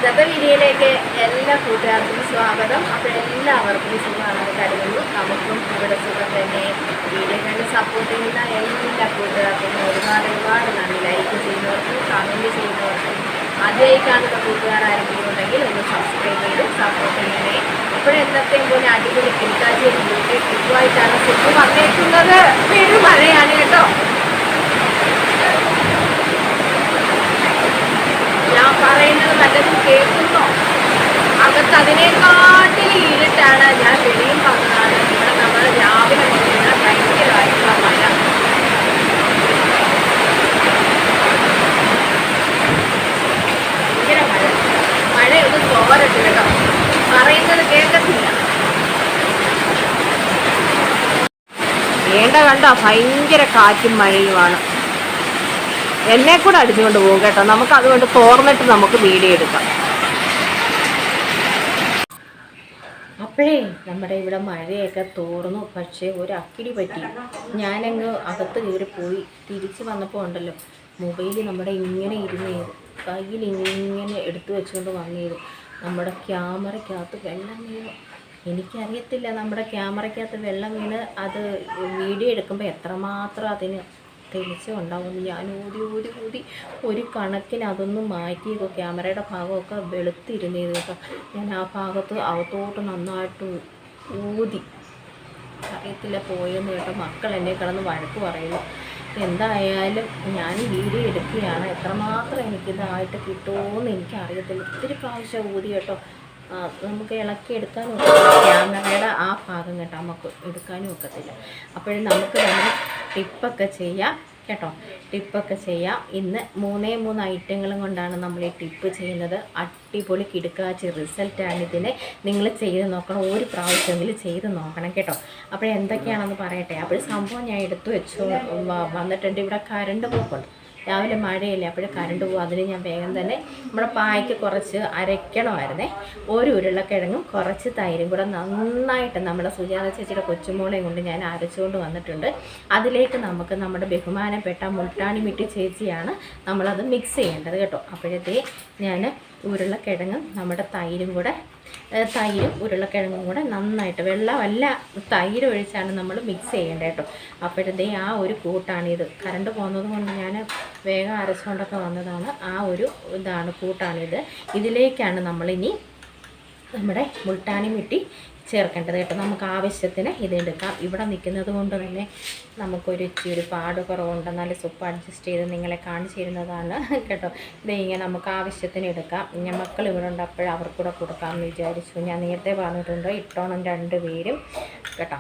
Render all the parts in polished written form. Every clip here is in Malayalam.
ഇന്നത്തെ വീഡിയോയിലേക്ക് എല്ലാ കൂട്ടുകാർക്കും സ്വാഗതം. അപ്പോൾ എല്ലാവർക്കും സുഖമാണെന്ന് കരുതുന്നു. നമുക്കും ഇവിടെ സുഖം തന്നെ. വീഡിയോ കണ്ട് സപ്പോർട്ട് ചെയ്യുന്ന എല്ലാ കൂട്ടുകാർക്കും ഒരുപാട് നന്ദി. ലൈക്ക് ചെയ്യുന്നവർക്കും കമൻറ്റ് ചെയ്യുന്നവർക്കും ആദ്യമായി കാണുന്ന കൂട്ടുകാർ ആരെങ്കിലും ഉണ്ടെങ്കിൽ ഒന്ന് സബ്സ്ക്രൈബ് ചെയ്ത് സപ്പോർട്ട് ചെയ്യണേ. ഇപ്പോഴെന്നത്തെയും പോലെ അടിപൊളി കിടക്കാച്ചി ട്രിപ്പുമായിട്ടാണ് സിപ്പ് വന്നേക്കുന്നത്. വീണ്ടും മഴയാണ് കേട്ടോ. ഞാൻ പറയുന്നത് നല്ലതും കേൾക്കുന്നോ? അകത്ത് അതിനെക്കാട്ടിൽ ഇരുട്ടാണ്. ഞാൻ വെളിയിൽ വന്നതാണ്. ഇവിടെ നമ്മൾ രാവിലെ മുതലുള്ള ഭയങ്കരമായിട്ടുള്ള മഴ. ഭയങ്കര മഴയൊന്ന് തോരട്ട് കേട്ടോ. പറയുന്നത് കേൾക്കത്തില്ല. വേണ്ട കണ്ടോ, ഭയങ്കര കാറ്റും മഴയുമാണ്. എന്നെ കൂടെ അടിച്ചുകൊണ്ട് പോകും കേട്ടോ. നമുക്ക് അതുകൊണ്ട് തോർന്നിട്ട് നമുക്ക് വീഡിയോ എടുക്കാം. അപ്പോഴേ നമ്മുടെ ഇവിടെ മഴയൊക്കെ തോർന്നു. പക്ഷേ ഒരു അക്കിടി പറ്റി. ഞാനങ്ങ് അകത്ത് കയറിപ്പോയി. തിരിച്ച് വന്നപ്പോൾ ഉണ്ടല്ലോ, മൊബൈൽ നമ്മുടെ ഇങ്ങനെ ഇരുന്നേത്, കയ്യിൽ ഇങ്ങനെ എടുത്തു വെച്ചുകൊണ്ട് വന്നേത് നമ്മുടെ ക്യാമറയ്ക്കകത്ത് വെള്ളം വീണു. എനിക്കറിയത്തില്ല നമ്മുടെ ക്യാമറയ്ക്കകത്ത് വെള്ളം വീണ് അത് വീഡിയോ എടുക്കുമ്പോൾ എത്രമാത്രം അതിന് തെളിച്ചം ഉണ്ടാവും. ഞാൻ ഊതി ഒരു കണക്കിന് അതൊന്നും മാറ്റിയേക്കോ. ക്യാമറയുടെ ഭാഗമൊക്കെ വെളുത്തിരുന്നേത് കേട്ടോ. ഞാൻ ആ ഭാഗത്ത് അകത്തോട്ട് നന്നായിട്ട് ഊതി. അറിയത്തില്ല പോയെന്ന് കേട്ടോ. മക്കൾ എന്നെ കിടന്ന് വഴക്ക് പറയുന്നു. എന്തായാലും ഞാൻ വീഡിയോ എടുക്കുകയാണ്. എത്രമാത്രം എനിക്കിതായിട്ട് കിട്ടുമോയെന്ന് എനിക്കറിയത്തില്ല. ഒത്തിരി പ്രാവശ്യം ഊതി കേട്ടോ. നമുക്ക് ഇളക്കി എടുക്കാനും ഒക്കത്തില്ല. ക്യാമറയുടെ ആ ഭാഗം കേട്ടോ നമുക്ക് എടുക്കാനും ഒക്കത്തില്ല. അപ്പോഴും നമുക്ക് തന്നെ ടിപ്പൊക്കെ ചെയ്യാം കേട്ടോ. ടിപ്പൊക്കെ ചെയ്യാം. ഇന്ന് 3 ഐറ്റങ്ങളും കൊണ്ടാണ് നമ്മൾ ഈ ടിപ്പ് ചെയ്യുന്നത്. അടിപൊളി കിടുക്കാച്ചി റിസൾട്ടാണ് ഇതിന്. നിങ്ങൾ ചെയ്ത് നോക്കണം. ഒരു പ്രാവശ്യമെങ്കിലും ചെയ്ത് നോക്കണം കേട്ടോ. അപ്പോഴെന്തൊക്കെയാണെന്ന് പറയട്ടെ. അപ്പോൾ സംഭവം ഞാൻ എടുത്തു വെച്ചു വന്നിട്ടുണ്ട്. ഇവിടെ കറണ്ട് പോക്കുണ്ട്. രാവിലെ മഴയല്ലേ, അപ്പോഴും കറണ്ട് പോകും. അതിന് ഞാൻ വേഗം തന്നെ നമ്മുടെ പായ്ക്ക് കുറച്ച് അരയ്ക്കണമായിരുന്നേ. ഒരു ഉരുളക്കിഴങ്ങും കുറച്ച് തൈരും കൂടെ നന്നായിട്ട് നമ്മുടെ സുജാത ചേച്ചിയുടെ കൊച്ചുമോളെയും കൊണ്ട് ഞാൻ അരച്ചുകൊണ്ട് വന്നിട്ടുണ്ട്. അതിലേക്ക് നമുക്ക് നമ്മുടെ ബഹുമാനപ്പെട്ട മുൾട്ടാണി മിട്ടി ചേച്ചിയാണ് നമ്മളത് മിക്സ് ചെയ്യേണ്ടത് കേട്ടോ. അപ്പോഴത്തേ ഞാൻ ഉരുളക്കിഴങ്ങും നമ്മുടെ തൈരും ഉരുളക്കിഴങ്ങും കൂടെ നന്നായിട്ട്, വെള്ളമല്ല തൈര് ഒഴിച്ചാണ് നമ്മൾ മിക്സ് ചെയ്യേണ്ടത് കേട്ടോ. അപ്പോഴത്തേ ആ ഒരു കൂട്ടാണിത്. കറണ്ട് പോകുന്നത് കൊണ്ട് ഞാൻ വേഗം അരച്ചുകൊണ്ടൊക്കെ വന്നതാണ്. ആ ഒരു കൂട്ടാണിത്. ഇതിലേക്കാണ് നമ്മളിനി നമ്മുടെ മുൾട്ടാണി മിട്ടി ചേർക്കേണ്ടത് കേട്ടോ. നമുക്ക് ആവശ്യത്തിന് ഇതെടുക്കാം. ഇവിടെ നിൽക്കുന്നത് കൊണ്ട് തന്നെ നമുക്കൊരു ഇച്ചിരി പാട് കുറവുണ്ട്. നല്ല സൂപ്പ് അഡ്ജസ്റ്റ് ചെയ്ത് നിങ്ങളെ കാണിച്ചു തരുന്നതാണ് കേട്ടോ. ഇങ്ങനെ നമുക്ക് ആവശ്യത്തിന് എടുക്കാം. ഞാൻ മക്കൾ ഇവിടെ ഉണ്ട്, അപ്പോഴും അവർക്കൂടെ കൊടുക്കാമെന്ന് വിചാരിച്ചു. ഞാൻ നേരത്തെ പറഞ്ഞിട്ടുണ്ട് ഇട്ടോണം 2 പേരും കേട്ടോ.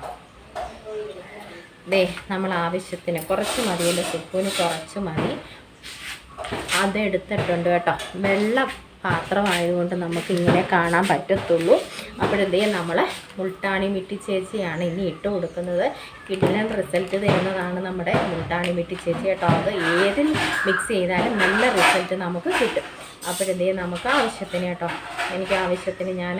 നമ്മൾ ആവശ്യത്തിന് കുറച്ച് മതിയല്ലോ, സുപ്പിന് കുറച്ച് മതി. അതെടുത്തിട്ടുണ്ട് കേട്ടോ. വെള്ളം പാത്രമായതുകൊണ്ട് നമുക്ക് ഇങ്ങനെ കാണാൻ പറ്റത്തുള്ളൂ. അപ്പോഴത്തേ നമ്മൾ മുൾട്ടാണി മിട്ടി ചേച്ചിയാണ് ഇനി ഇട്ട് കൊടുക്കുന്നത്. കിടിലൻ റിസൾട്ട് തരുന്നതാണ് നമ്മുടെ മുൾട്ടാണി മിട്ടി ചേച്ചി കേട്ടോ. അത് ഏതിൽ മിക്സ് ചെയ്താലും നല്ല റിസൾട്ട് നമുക്ക് കിട്ടും. അപ്പോഴത്തേ നമുക്ക് ആവശ്യത്തിന് കേട്ടോ, എനിക്ക് ആവശ്യത്തിന് ഞാൻ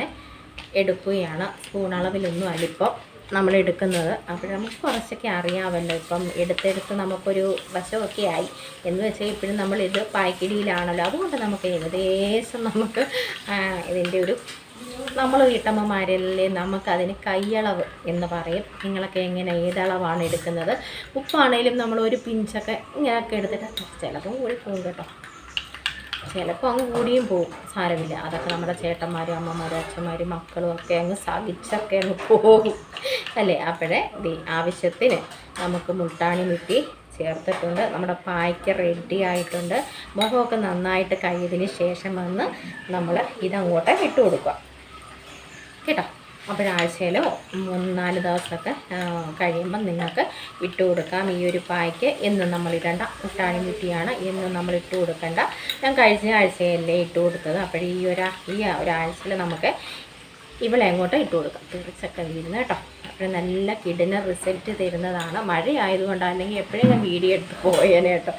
എടുക്കുകയാണ്. സ്പൂൺ അളവിലൊന്നും അല്ലിപ്പം നമ്മൾ എടുക്കുന്നത്. അപ്പോൾ നമുക്ക് കുറച്ചൊക്കെ അറിയാമല്ലോ. ഇപ്പം എടുത്തെടുത്ത് നമുക്കൊരു വശമൊക്കെ ആയി എന്ന് വെച്ചാൽ ഇപ്പോഴും നമ്മളിത് പായ്ക്കിടിയിലാണല്ലോ. അതുകൊണ്ട് നമുക്ക് ഏകദേശം നമുക്ക് ഇതിൻ്റെ ഒരു, നമ്മൾ വീട്ടമ്മമാരല്ലേ, നമുക്കതിന് കൈയളവ് എന്ന് പറയും. നിങ്ങളൊക്കെ എങ്ങനെ ഏതളവാണ് എടുക്കുന്നത്? ഉപ്പാണേലും നമ്മൾ ഒരു പിഞ്ചൊക്കെ ഇങ്ങനെയൊക്കെ എടുത്തിട്ട് ചിലപ്പം കൂടി പോകും കേട്ടോ. ചിലപ്പോൾ അങ്ങ് കൂടിയും പോകും, സാരമില്ല. അതൊക്കെ നമ്മുടെ ചേട്ടന്മാരും അമ്മമാരും അച്ഛന്മാരും മക്കളും ഒക്കെ അങ്ങ് സഹിച്ചൊക്കെ അങ്ങ് പോകും അല്ലേ. അപ്പോഴേ ആവശ്യത്തിന് നമുക്ക് മുൾട്ടാണി മിട്ടി ചേർത്തിട്ടുണ്ട്. നമ്മുടെ പായ്ക്ക് റെഡി ആയിട്ടുണ്ട്. മുഖമൊക്കെ നന്നായിട്ട് കഴിയതിന് ശേഷം വന്ന് നമ്മൾ ഇതങ്ങോട്ട് ഇട്ട് കൊടുക്കുക കേട്ടോ. അപ്പോഴാഴ്ചയിലോ 3-4 ദിവസമൊക്കെ കഴിയുമ്പം നിങ്ങൾക്ക് ഇട്ട് കൊടുക്കാം. ഈ ഒരു പായ്ക്ക് എന്നും നമ്മൾ ഇടേണ്ട. മുൾട്ടാണി മിട്ടിയാണ് എന്നും നമ്മൾ ഇട്ട് കൊടുക്കേണ്ട. ഞാൻ കഴിഞ്ഞ ആഴ്ചയല്ലേ ഇട്ട് കൊടുത്തത്. അപ്പോൾ ഈ ഒരാഴ്ചയിൽ നമുക്ക് ഇവളെ അങ്ങോട്ട് ഇട്ട് കൊടുക്കാം. തീർച്ചയൊക്കെ വീഴുന്നു കേട്ടോ. അപ്പോൾ നല്ല കിടിലൻ റിസൾട്ട് തരുന്നതാണ്. മഴയായതുകൊണ്ട്, അല്ലെങ്കിൽ എപ്പോഴും ഞാൻ വീഡിയോ എടുത്ത് പോയേനെ കേട്ടോ.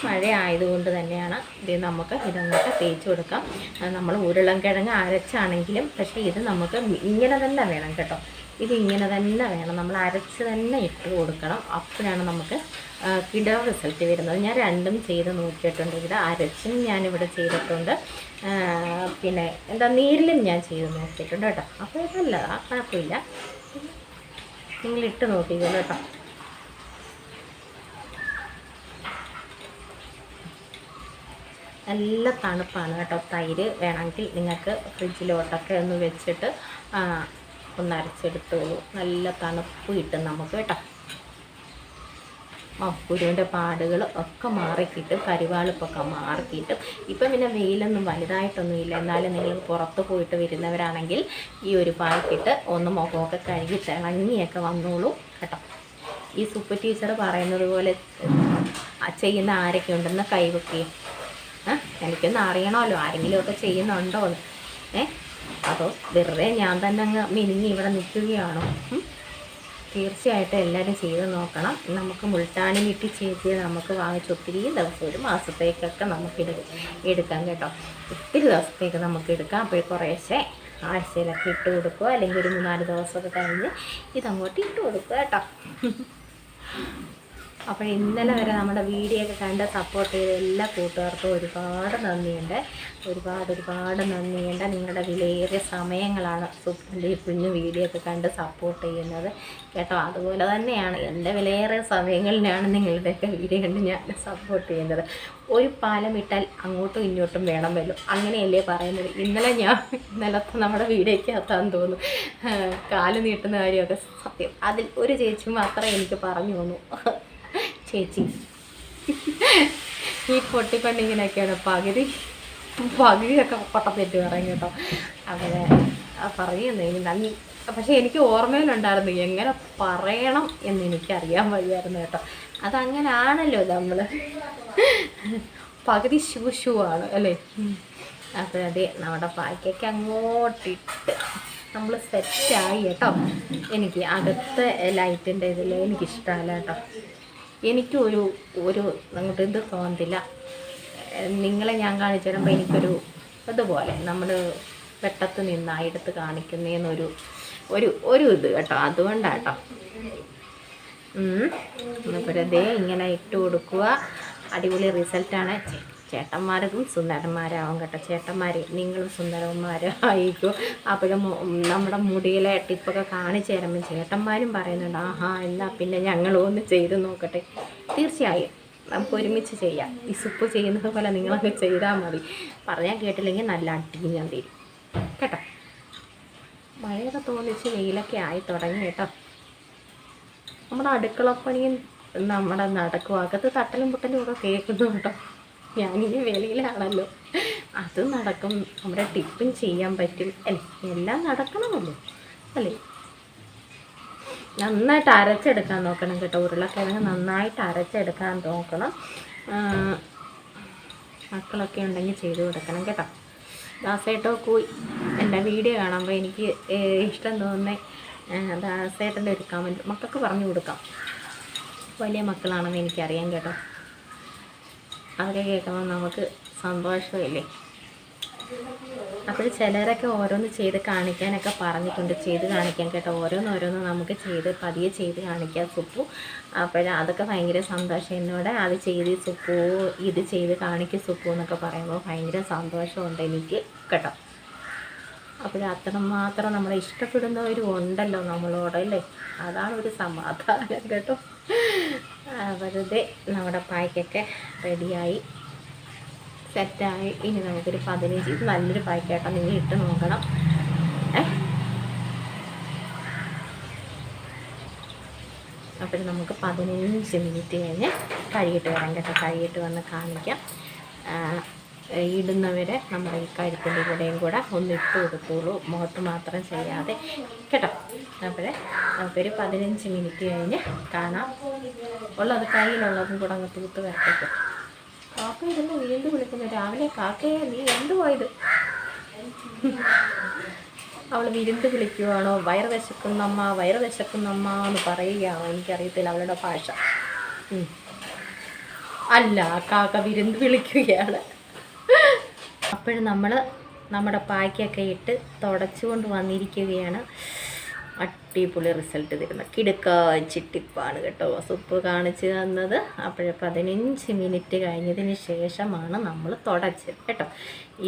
മഴ ആയതുകൊണ്ട് തന്നെയാണ്. ഇത് നമുക്ക് ഇതങ്ങോട്ട് തേച്ച് കൊടുക്കാം. നമ്മൾ ഉരുളൻകിഴങ്ങ് അരച്ചാണെങ്കിലും, പക്ഷേ ഇത് നമുക്ക് ഇങ്ങനെ തന്നെ വേണം കേട്ടോ. ഇതിങ്ങനെ തന്നെ വേണം, നമ്മൾ അരച്ച് തന്നെ ഇട്ട് കൊടുക്കണം. അപ്പോഴാണ് നമുക്ക് കിട റിസൾട്ട് വരുന്നത്. ഞാൻ രണ്ടും ചെയ്ത് നോക്കിയിട്ടുണ്ട്. ഇവിടെ അരച്ചും ഞാനിവിടെ ചെയ്തിട്ടുണ്ട്, പിന്നെ നീരിലും ഞാൻ ചെയ്ത് നോക്കിയിട്ടുണ്ട് കേട്ടോ. അപ്പോൾ ഇതല്ല കുഴപ്പമില്ല, നിങ്ങളിട്ട് നോക്കിക്കോളൂ കേട്ടോ. നല്ല തണുപ്പാണ് കേട്ടോ. തൈര് വേണമെങ്കിൽ നിങ്ങൾക്ക് ഫ്രിഡ്ജിലോട്ടൊക്കെ ഒന്ന് വെച്ചിട്ട് ഒന്ന് അരച്ചെടുത്തോളൂ. നല്ല തണുപ്പ് കിട്ടും നമുക്ക് കേട്ടോ. കുരുവിൻ്റെ പാടുകൾ ഒക്കെ മാറിക്കിട്ടും, കരിവാളിപ്പൊക്കെ മാറിക്കിട്ടും. ഇപ്പം പിന്നെ വെയിലൊന്നും വലുതായിട്ടൊന്നുമില്ല. എന്നാലും നിങ്ങൾ പുറത്ത് പോയിട്ട് വരുന്നവരാണെങ്കിൽ ഈ ഒരു പായ്ക്കിട്ട് ഒന്ന് മുഖമൊക്കെ കഴുകി തിളങ്ങിയൊക്കെ വന്നോളൂ കേട്ടോ. ഈ സുപ്പ് ടീച്ചർ പറയുന്നത് പോലെ ചെയ്യുന്ന ആരൊക്കെ ഉണ്ടെന്ന് കൈവയ്ക്കുകയും എനിക്കൊന്ന് അറിയണമല്ലോ ആരെങ്കിലുമൊക്കെ ചെയ്യുന്നുണ്ടോ എന്ന്. അതോ വെറുതെ ഞാൻ തന്നെ അങ്ങ് മിനിങ്ങി ഇവിടെ നിൽക്കുകയാണോ? തീർച്ചയായിട്ടും എല്ലാവരും ചെയ്ത് നോക്കണം. നമുക്ക് മുൾട്ടാണിലിട്ട് ചെയ്ത് നമുക്ക് വാങ്ങിച്ച് ഒത്തിരി ദിവസം, ഒരു മാസത്തേക്കൊക്കെ നമുക്ക് എടുക്കാം കേട്ടോ. ഒത്തിരി ദിവസത്തേക്ക് നമുക്ക് എടുക്കാം. അപ്പോൾ കുറേശ്ശെ ആഴ്ചയിലൊക്കെ ഇട്ട് കൊടുക്കുക, അല്ലെങ്കിൽ ഒരു 3-4 ദിവസമൊക്കെ കഴിഞ്ഞ് ഇതങ്ങോട്ട് ഇട്ട് കൊടുക്കുക കേട്ടോ. അപ്പോൾ ഇന്നലെ വരെ നമ്മുടെ വീഡിയോ ഒക്കെ കണ്ട് സപ്പോർട്ട് ചെയ്ത എല്ലാ കൂട്ടുകാർക്കും ഒരുപാട് നന്ദിയുണ്ട്. ഒരുപാട് നന്ദിയുണ്ട്. നിങ്ങളുടെ വിലയേറിയ സമയങ്ങളാണ് സുപ്പിൻ്റെ ഈ കുഞ്ഞു വീഡിയോ ഒക്കെ കണ്ട് സപ്പോർട്ട് ചെയ്യുന്നത് കേട്ടോ. അതുപോലെ തന്നെയാണ് എൻ്റെ വിലയേറിയ സമയങ്ങളിലാണ് നിങ്ങളുടെയൊക്കെ വീഡിയോ കണ്ട് ഞാൻ സപ്പോർട്ട് ചെയ്യുന്നത്. ഒരു പാലം ഇട്ടാൽ അങ്ങോട്ടും ഇങ്ങോട്ടും വേണമല്ലോ, അങ്ങനെയല്ലേ പറയുന്നത്. ഇന്നലത്തെ നമ്മുടെ വീഡിയോയ്ക്കകത്താന്ന് തോന്നുന്നു കാല് നീട്ടുന്ന കാര്യമൊക്കെ സത്യം. അതിൽ ഒരു ചേച്ചി മാത്രമേ എനിക്ക് പറഞ്ഞു തന്നു, ചേച്ചി ഈ പൊട്ടിക്കൊണ്ടിങ്ങനെയൊക്കെയാണ് പകുതിയൊക്കെ പൊട്ടത്തെറ്റ് പറയും കേട്ടോ. അങ്ങനെ പറയുന്നതിന് നന്ദി. പക്ഷേ എനിക്ക് ഓർമ്മയിലുണ്ടായിരുന്നു എങ്ങനെ പറയണം എന്ന് എനിക്കറിയാൻ വയ്യായിരുന്നു കേട്ടോ. അതങ്ങനാണല്ലോ നമ്മൾ, പകുതി ഷൂ ആണ് അല്ലേ. അപ്പോഴതേ നമ്മുടെ പായ്ക്കൊക്കെ അങ്ങോട്ടിട്ട് നമ്മൾ സെറ്റായി കേട്ടോ. എനിക്ക് അകത്തെ ലൈറ്റിൻ്റെ ഇതിൽ എനിക്കിഷ്ടമല്ല കേട്ടോ. എനിക്കും ഒരു അങ്ങോട്ട് ഇത് തോന്നത്തില്ല. നിങ്ങളെ ഞാൻ കാണിച്ചു തരുമ്പോൾ എനിക്കൊരു അതുപോലെ നമ്മൾ വെട്ടത്ത് നിന്നായെടുത്ത് കാണിക്കുന്നതെന്നൊരു ഇത് കേട്ടോ. അതുകൊണ്ടാട്ടോ. വെറുതെ ഇങ്ങനെ ഇട്ട് കൊടുക്കുക. അടിപൊളി റിസൾട്ടാണ്. ചേട്ടന്മാർക്കും സുന്ദരന്മാരാവും കേട്ടോ. ചേട്ടന്മാർ നിങ്ങളും സുന്ദരന്മാരായിരിക്കും. അപ്പോഴും നമ്മുടെ മുടിയിലെ ടിപ്പൊക്കെ കാണിച്ചു തരുമ്പോൾ ചേട്ടന്മാരും പറയുന്നുണ്ട്, ആഹാ എന്നാൽ പിന്നെ ഞങ്ങളും ഒന്ന് ചെയ്ത് നോക്കട്ടെ. തീർച്ചയായും നമുക്ക് ഒരുമിച്ച് ചെയ്യാം. ഈ സുപ്പ് ചെയ്യുന്നത് പോലെ നിങ്ങളൊക്കെ ചെയ്താൽ മതി. പറഞ്ഞാൽ കേട്ടില്ലെങ്കിൽ നല്ല അടിക്കും ഞാൻ തരും കേട്ടോ. മഴയൊക്കെ തോന്നിച്ച് വെയിലൊക്കെ ആയി തുടങ്ങി കേട്ടോ. നമ്മുടെ അടുക്കളപ്പണിയും നമ്മുടെ നടക്കും. അകത്ത് തട്ടലും പൊട്ടലും ഒക്കെ കേൾക്കുന്നു കേട്ടോ. ഞാനിനി വെളിയിലാണല്ലോ, അത് നടക്കും. നമ്മുടെ ടിപ്പും ചെയ്യാൻ പറ്റും അല്ലേ, എല്ലാം നടക്കണമല്ലോ അല്ലേ. നന്നായിട്ട് അരച്ചെടുക്കാൻ നോക്കണം കേട്ടോ. ഉരുളക്കിഴങ്ങ് നന്നായിട്ട് അരച്ചെടുക്കാൻ നോക്കണം. മക്കളൊക്കെ ഉണ്ടെങ്കിൽ ചെയ്ത് കൊടുക്കണം കേട്ടോ. ദാസേട്ടോ പോയി എൻ്റെ വീഡിയോ കാണുമ്പോൾ എനിക്ക് ഇഷ്ടം തോന്നുന്നത് ദാസേട്ടൻ്റെ ഒരു കമൻറ്റ് മക്കൾക്ക് പറഞ്ഞു കൊടുക്കാം. വലിയ മക്കളാണെന്ന് എനിക്കറിയാം കേട്ടോ. അവരെ കേൾക്കുമ്പോൾ നമുക്ക് സന്തോഷമില്ലേ. അപ്പോൾ ചിലരൊക്കെ ഓരോന്ന് ചെയ്ത് കാണിക്കാനൊക്കെ പറഞ്ഞിട്ടുണ്ട്, ചെയ്ത് കാണിക്കാൻ കേട്ടോ. ഓരോന്നോരോന്ന് നമുക്ക് പതിയെ ചെയ്ത് കാണിക്കാം സുപ്പു. അതൊക്കെ ഭയങ്കര സന്തോഷം. എന്നോട് അത് ചെയ്ത് സുപ്പു, ഇത് ചെയ്ത് കാണിക്കും സുപ്പു എന്നൊക്കെ പറയുമ്പോൾ ഭയങ്കര സന്തോഷമുണ്ട് എനിക്ക് കേട്ടോ. അത്രമാത്രം നമ്മളെ ഇഷ്ടപ്പെടുന്നവരും ഉണ്ടല്ലോ നമ്മളോടല്ലേ, അതാണ് ഒരു സമാധാനം കേട്ടോ. വെറുതെ നമ്മുടെ പായ്ക്കൊക്കെ റെഡിയായി സെറ്റായി. ഇനി നമുക്കൊരു 15, ഇത് നല്ലൊരു പായ്ക്കാട്ടോ, നിങ്ങൾ ഇട്ട് നോക്കണം. അപ്പോൾ നമുക്ക് 15 മിനിറ്റ് കഴിഞ്ഞ് കഴുകിയിട്ട് വരാം കേട്ടോ. കഴുകിയിട്ട് വന്ന് കാണിക്കാം. ഇടുന്നവരെ നമ്മുടെ ഈ കഴുത്തിൻ്റെ ഇവിടെയും കൂടെ ഒന്ന് ഇട്ട് കൊടുത്തോളൂ, മുഖത്ത് മാത്രം ചെയ്യാതെ കേട്ടോ. അപ്പോൾ നമുക്കൊരു 15 മിനിറ്റ് കഴിഞ്ഞ് കാണാം. ഉള്ളത് കയ്യിലുള്ളതും കൂടെ അങ്ങ് തൂത്ത് വരട്ടേക്കും. കാക്ക ഇരുന്ന് വീണ്ടും വിളിക്കുന്നു രാവിലെ. കാക്കയെ നീ എന്തുവായത്? അവൾ വിരുന്ന് വിളിക്കുവാണോ, വയറ് വിശക്കുന്നമ്മ എന്ന് പറയുകയാണോ എനിക്കറിയത്തില്ല അവളുടെ ഭാഷ. അല്ല, കാക്ക വിരുന്ന് വിളിക്കുകയാണ്. അപ്പോഴും നമ്മൾ നമ്മുടെ പായ്ക്കൊക്കെ ഇട്ട് തുടച്ചുകൊണ്ട് വന്നിരിക്കുകയാണ്. അടിപൊളി റിസൾട്ട് തരുന്ന കിടുക്കാച്ചിട്ടിപ്പാണ് കേട്ടോ സൂപ്പ് കാണിച്ച് തന്നത്. അപ്പോൾ 15 മിനിറ്റ് കഴിഞ്ഞതിന് ശേഷമാണ് നമ്മൾ തുടച്ചത് കേട്ടോ.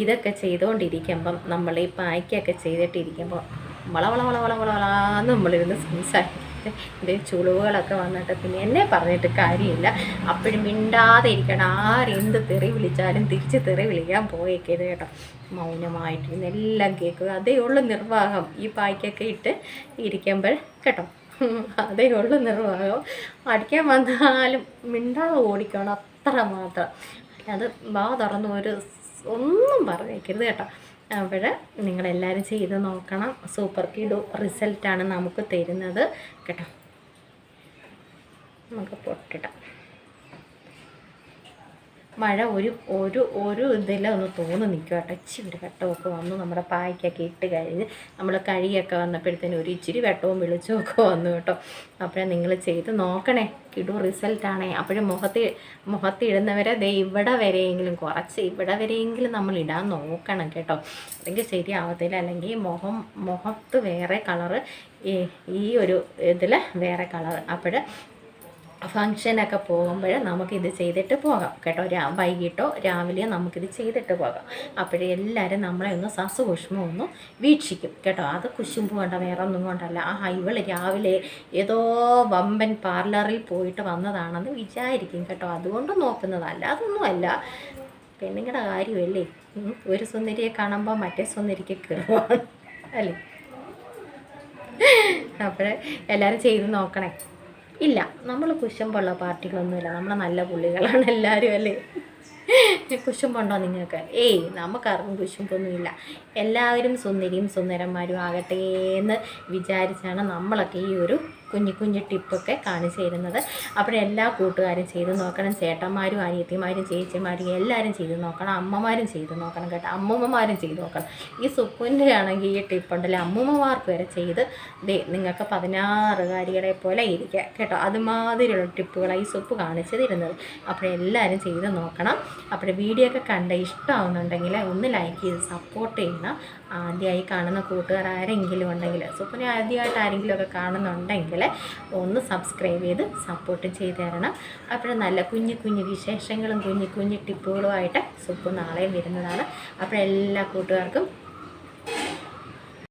ഇതൊക്കെ ചെയ്തുകൊണ്ടിരിക്കുമ്പം നമ്മൾ ഈ പായ്ക്കൊക്കെ ചെയ്തിട്ടിരിക്കുമ്പോൾ വളവളന്ന് നമ്മളിരുന്ന് സംസാരിക്കും. ഇത് ചുളിവുകളൊക്കെ വന്നിട്ട് പിന്നെ എന്നെ പറഞ്ഞിട്ട് കാര്യമില്ല. അപ്പോഴും മിണ്ടാതെ ഇരിക്കണം. ആരെന്ത് തെറി വിളിച്ചാലും തിരിച്ച് തെറി വിളിക്കാൻ പോയേക്കത് കേട്ടോ. മൗനമായിട്ടിരുന്ന് എല്ലാം കേൾക്കുക. അതേ ഉള്ളു നിർവാഹം ഈ പായ്ക്കൊക്കെ ഇട്ട് ഇരിക്കുമ്പോൾ കേട്ടോ. അതേ ഉള്ളു നിർവാഹം. അടിക്കാൻ വന്നാലും മിണ്ടാതെ ഓടിക്കണം, അത്ര മാത്രം. അത് വാ തുറന്ന് ഒന്നും പറഞ്ഞേക്കരുത് കേട്ടോ. അപ്പോൾ നിങ്ങളെല്ലാവരും ചെയ്ത് നോക്കണം. സൂപ്പർ കിടു റിസൾട്ടാണ് നമുക്ക് തരുന്നത് കേട്ടോ. നമുക്ക് പൊട്ടിടാം. മഴ ഒരു ഇതിലൊന്ന് തോന്നി നിൽക്കുക കേട്ടോ. ഇച്ചിരി വെട്ടമൊക്കെ വന്നു. നമ്മുടെ പായ്ക്കൊക്കെ ഇട്ട് കഴിഞ്ഞ് നമ്മൾ കഴിയൊക്കെ വന്നപ്പോഴത്തേനും ഒരു ഇച്ചിരി വെട്ടവും വെളിച്ചമൊക്കെ വന്നു കേട്ടോ. അപ്പോഴേ നിങ്ങൾ ചെയ്ത് നോക്കണേ. കിടു റിസൾട്ടാണേ. അപ്പോഴും മുഖത്തിടുന്നവരെ ഇവിടെ വരെയെങ്കിലും നമ്മൾ ഇടാൻ നോക്കണം കേട്ടോ. അല്ലെങ്കിൽ ശരിയാവത്തില്ല. അല്ലെങ്കിൽ മുഖത്ത് വേറെ കളറ്, ഈ ഒരു ഇതിൽ വേറെ കളറ്. അപ്പോൾ ഫങ്ഷനൊക്കെ പോകുമ്പോൾ നമുക്കിത് ചെയ്തിട്ട് പോകാം കേട്ടോ. വൈകിട്ടോ രാവിലെയോ നമുക്കിത് ചെയ്തിട്ട് പോകാം. അപ്പോഴേ എല്ലാവരും നമ്മളെ ഒന്ന് സസുകുഷ്മം ഒന്ന് വീക്ഷിക്കും കേട്ടോ. അത് കുശുമ്പ് കൊണ്ട വേറെ ഒന്നും കൊണ്ടല്ല. ഇവൾ രാവിലെ ഏതോ വമ്പൻ പാർലറിൽ പോയിട്ട് വന്നതാണെന്ന് വിചാരിക്കും കേട്ടോ. അതുകൊണ്ട് നോക്കുന്നതല്ല, അതൊന്നുമല്ല. പെണ്ണുങ്ങളുടെ കാര്യമല്ലേ. ഒരു സുന്ദരിയെ കാണുമ്പോൾ മറ്റേ സുന്ദരിക്ക് കയറുവാണ് അല്ലേ. അപ്പോൾ എല്ലാവരും ചെയ്ത് നോക്കണേ. ഇല്ല, നമ്മൾ കുശുമ്പുള്ള പാർട്ടികളൊന്നുമില്ല. നമ്മൾ നല്ല പുള്ളികളാണ് എല്ലാവരും അല്ലേ. കുശുമ്പുണ്ടോ നിങ്ങൾക്ക്? നമുക്കാർക്കും കുശുമ്പൊന്നുമില്ല. എല്ലാവരും സുന്ദരിയും സുന്ദരന്മാരും ആകട്ടെ എന്ന് വിചാരിച്ചാണ് നമ്മളൊക്കെ ഈ ഒരു കുഞ്ഞു ടിപ്പൊക്കെ കാണിച്ചു തരുന്നത്. അപ്പോഴെല്ലാ കൂട്ടുകാരും ചെയ്ത് നോക്കണം. ചേട്ടന്മാരും അനിയത്തിമാരും ചേച്ചിമാരും എല്ലാവരും ചെയ്ത് നോക്കണം. അമ്മമാരും ചെയ്ത് നോക്കണം കേട്ടോ. അമ്മൂമ്മമാരും ചെയ്ത് നോക്കണം. ഈ സുപ്പിൻ്റെ ആണെങ്കിൽ ഈ ടിപ്പുണ്ടല്ലോ അമ്മൂമ്മമാർക്ക് വരെ ചെയ്ത് നിങ്ങൾക്ക് 16 കാര്യങ്ങളെ പോലെ ഇരിക്കുക കേട്ടോ. അതുമാതിരിയുള്ള ടിപ്പുകളാണ് ഈ സുപ്പ് കാണിച്ചു തരുന്നത്. അപ്പോഴെല്ലാവരും ചെയ്ത് നോക്കണം. അപ്പോൾ വീഡിയോ ഒക്കെ കണ്ട് ഇഷ്ടമാവുന്നുണ്ടെങ്കിൽ ഒന്ന് ലൈക്ക് ചെയ്ത് സപ്പോർട്ട് ചെയ്യണം. ആദ്യമായി കാണുന്ന കൂട്ടുകാർ ആരെങ്കിലും ഉണ്ടെങ്കിൽ, സുപ്പിനെ ആദ്യമായിട്ട് ആരെങ്കിലും ഒക്കെ കാണുന്നുണ്ടെങ്കിൽ ഒന്ന് സബ്സ്ക്രൈബ് ചെയ്ത് സപ്പോർട്ട് ചെയ്ത് തരണം. അപ്പോൾ നല്ല കുഞ്ഞു വിശേഷങ്ങളും കുഞ്ഞു ടിപ്പുകളുമായിട്ട് സുപ്പ് നാളെയും വരുന്നതാണ്. അപ്പോൾ എല്ലാ കൂട്ടുകാർക്കും